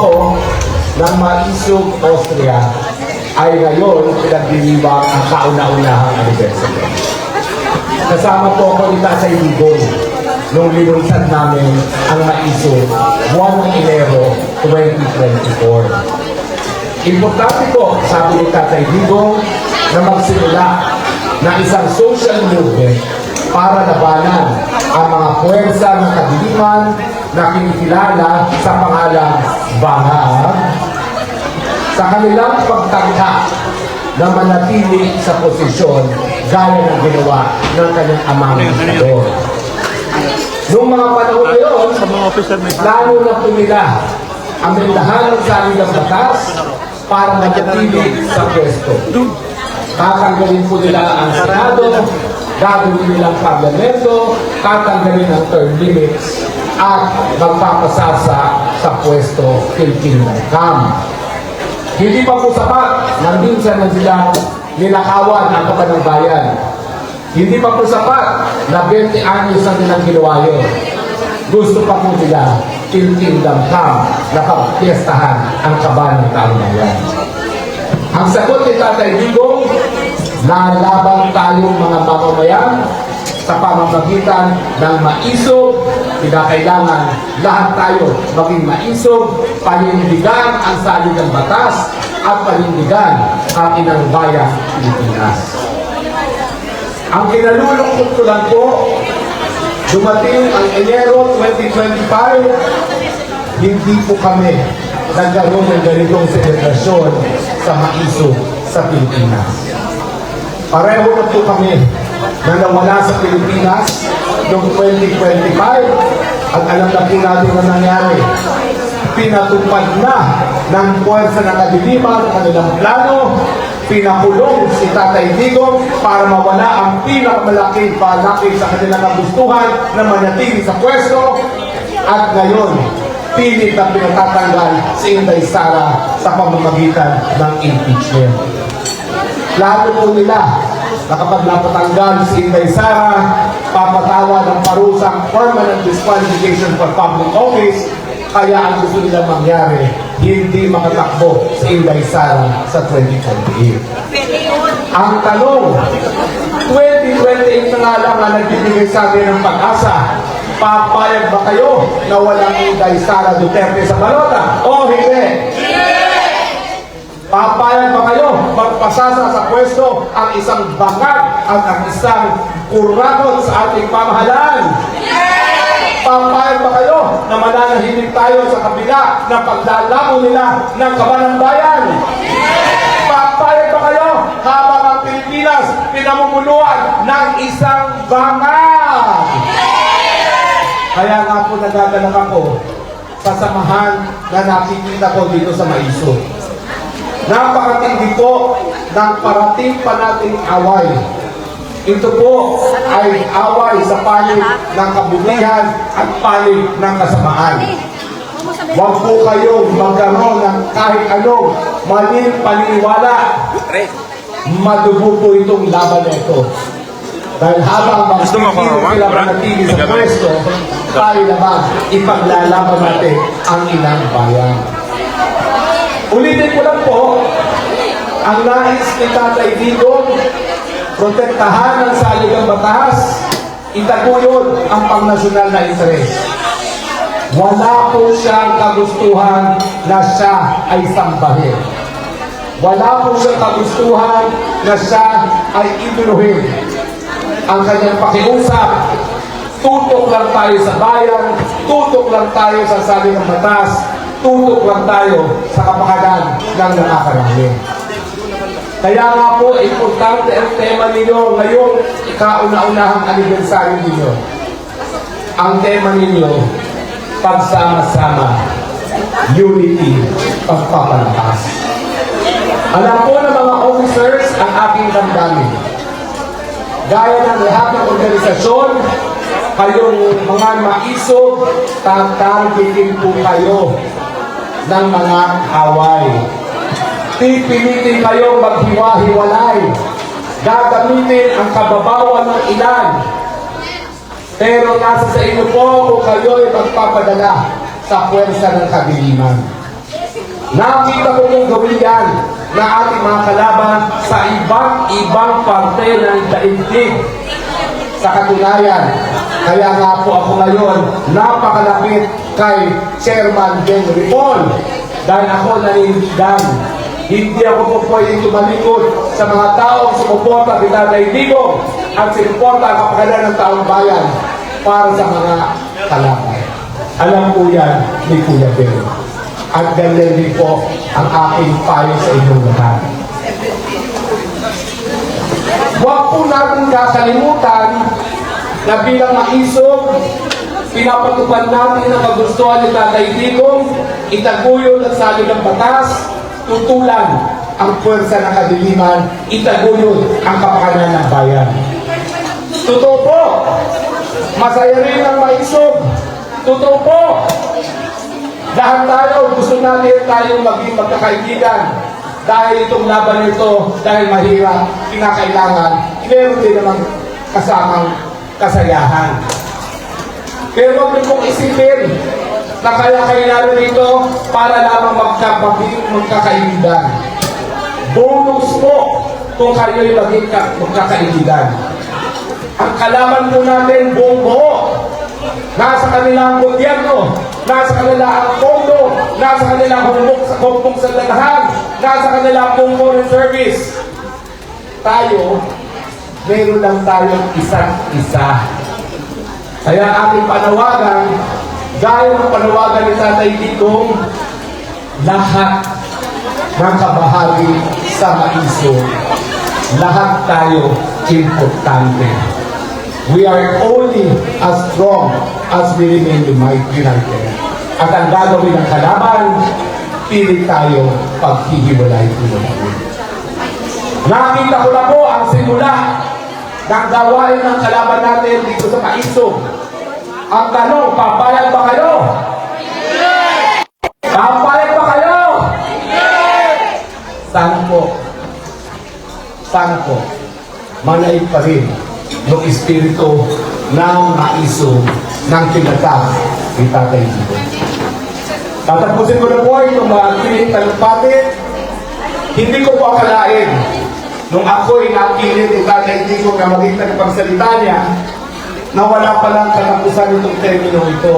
ng Maisog, Austria ay ngayon pinagdiriwang ang kauna-unahang anniversary. Kasama po ako ni Tatay Digong nung linunsad namin ang Maisog buwan ng Enero 2024. Importante po, sabi ni Tatay Digong, na magsimula na isang social movement para labanan ang mga puwersa ng kadiliman na kinikilala sa pangalang Bangag sa kanilang pagtangka na manatili sa posisyon gaya ng ginawa ng kanyang amang diktator. Noong mga panahon na yun, lalo na po nila ang amendahan ng saligang batas para manatili sa pwesto. Tatanggalin po nila ang Senado, gagawin nilang parlamento, tatanggalin ang term limits, at magpapasasa sa pwesto till kingdom come. Hindi pa po sapat, nandinsan na sila ninakawan ang kapanang bayan. Hindi pa po sapat na 20 anyos na nilang ginawa yun. Gusto pa po nila till kingdom come na pagpiestahan ang kaban ng taong bayan. Ang sagot ni Tatay Digong, nalaban tayong mga mamamayan sa pamamagitan ng maisog. Kailangan lahat tayo maging maisog, panindigan ang saligang batas at panindigan ang inang bayang Pilipinas. Ang kinalulungkot ko lang po, dumating ang Enero 2025, hindi po kami nagkaroon ng ganitong selebrasyon sa maisog sa Pilipinas. Pareho na po kami na nawala sa Pilipinas noong 2025 at alam na po natin na nangyari. Pinatupad na ng puwersa ng kadiliman ang kanilang plano, pinakulong si Tatay Digong para mawala ang pinakamalaking palakid sa kanilang kagustuhan na manatili sa pwesto, at ngayon pilit na pinatatanggal si Inday Sara sa pamamagitan ng impeachment. Plano po nila na kapag napatanggal si Inday Sara, papatawa ng parusang permanent disqualification for public office. Kaya ang gusto nila mangyari, hindi makatakbo si Inday Sara sa 2028. Ang tanong, 2028 na nga lang na nagbibigay sa atin ng pag-asa. Papayag ba kayo na walang Inday Sara Duterte sa balota? O hindi? Papayag ba kayo magpasasa sa pwesto ang isang bangag at ang isang kurakot sa ating pamahalaan? Papayag ba kayo na mananahimik tayo sa kabila ng paglalamo nila ng kaban ng bayan? Papayag ba kayo habang ang Pilipinas pinamumuluan ng isang bangag? Kaya nga po nagagalak ako sa samahan na nakikita ko dito sa Maisog. Napakatindi po ng parating pa nating away. Ito po ay away sa panig ng kabutihan at panig ng kasamaan. Huwag po kayong magkaroon ng kahit anong maling paniniwala. Madugo po itong laban na ito. Dahil habang sila manatili sa pwesto, tayo naman ipaglalaban natin ang ilang bayan. Ulitin ko lang po, ang nais ni Tatay Digong, protektahan ang saligang batas, itaguyod ang pangnasyonal na interes. Wala po siyang kagustuhan na siya ay sambahin. Wala po siyang kagustuhan na siya ay ibinuhin. Ang kanyang pakiusap, tutok lang tayo sa bayan, tutok lang tayo sa saligang batas, tutok lang tayo sa kapakanan ng nakakarami. Kaya nga po, importante ang tema ninyo ngayong ikauna-unahang anibersaryo ninyo. Ang tema ninyo, pagsama-sama, unity, pagpapalakas. Alam po ng mga officers ang aking damdamin. Gaya ng lahat ng organisasyon, kayong mga maisog, tatargetin po kayo ng mga away. Pipilitin kayong maghiwa-hiwalay. Gagamitin ang kababawan ng ilan. Pero nasa sa inyo po kung kayo ay magpapadala sa puwersa ng kadiliman. Nakita ko kung gawin yan na ating mga kalaban sa iba't ibang parte ng daigdig. Sa katunayan, kaya nga po ako ngayon napakalapit kay Chairman Henry Paul dahil ako nanindigan. Hindi ako po pwedeng tumalikod sa mga taong sumuporta kita Digong at sinuporta ang kapakanan ng taong bayan para sa mga kalaban. Alam po yan ni Kuya Ben. At ganyan din po ang aking payo sa inyong lahat. Huwag po natin kakalimutan na bilang maisog, pinapatupad natin ang kagustuhan ni Tatay Digong, itaguyod ang salin ng batas, tutulan ang puwersa ng kadiliman, itaguyod ang kapakanan ng bayan. Totoo po, masaya rin ang maisog. Totoo po, lahat tayo gusto natin tayong maging magkakaibigan. Dahil itong laban nito, dahil mahirap, kinakailangan, meron din naman kasamang kasayahan. Pero huwag niyo pong isipin na kaya kailangan nito para lamang magkakaibigan. Bonus po kung kayo'y maging magkakaibigan. Ang kalaban po natin buong buo. Nasa kanila ang gobyerno, nasa kanila ang pondo, nasa kanila ang humpok sa lalahan, nasa kanila ang foreign service. Tayo, meron lang tayong isa't isa. Kaya ating panawagan, gaya ng panawagan ni Tatay Digong, lahat ng kabahagi sa maisog, lahat tayo importante. We are only as strong as we remain united. At ang gagawin ng kalaban, pilit tayo paghihiwalay-hiwalay. Nakita ko na po ang simula ng gawain ng kalaban natin dito sa Maisog. Ang tanong, papayag ba kayo? Papayag ba kayo? Sana po, manaig pa rin yung espiritu ng Maisog ng tinatag ni Tatay Digong. Tatapusin ko na po itong mga talumpati. Hindi ko po akalain nung ako'y nakikinig ni Tatay Digong na maging tagapagsalita niya na wala palang katapusan itong termino ito.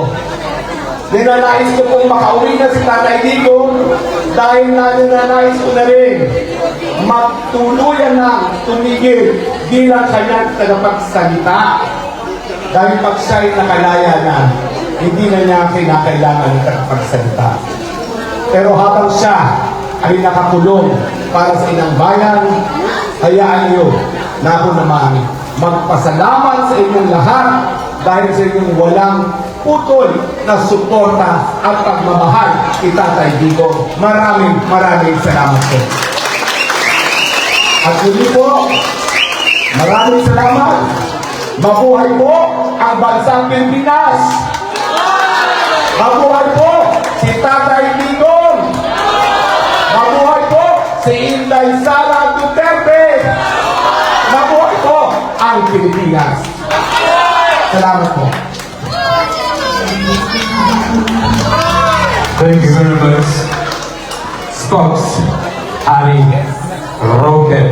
Ninanais ko pong makauwi na si Tatay Digong dahil ninanais ko na rin magtuluyan na tumigil bilang kanyang tagapagsalita. Dahil pag siya'y nakalaya na, hindi na niya kinakailangan ng tagapagsalita. Pero habang siya ay nakakulong para sa inang bayan, hayaan niyo na ako naman magpasalamat sa inyong lahat dahil sa inyong walang putol na suporta at pagmamahal kay Tatay Digong. Maraming salamat po. At muli po, maraming salamat. Mabuhay po ang bansang Pilipinas. Mabuhay po si Tatay Digong. Mabuhay po si Inday Sara Duterte. Mabuhay po ang Pilipinas. Salamat po. Thank you very much, Stokes Ari Roque.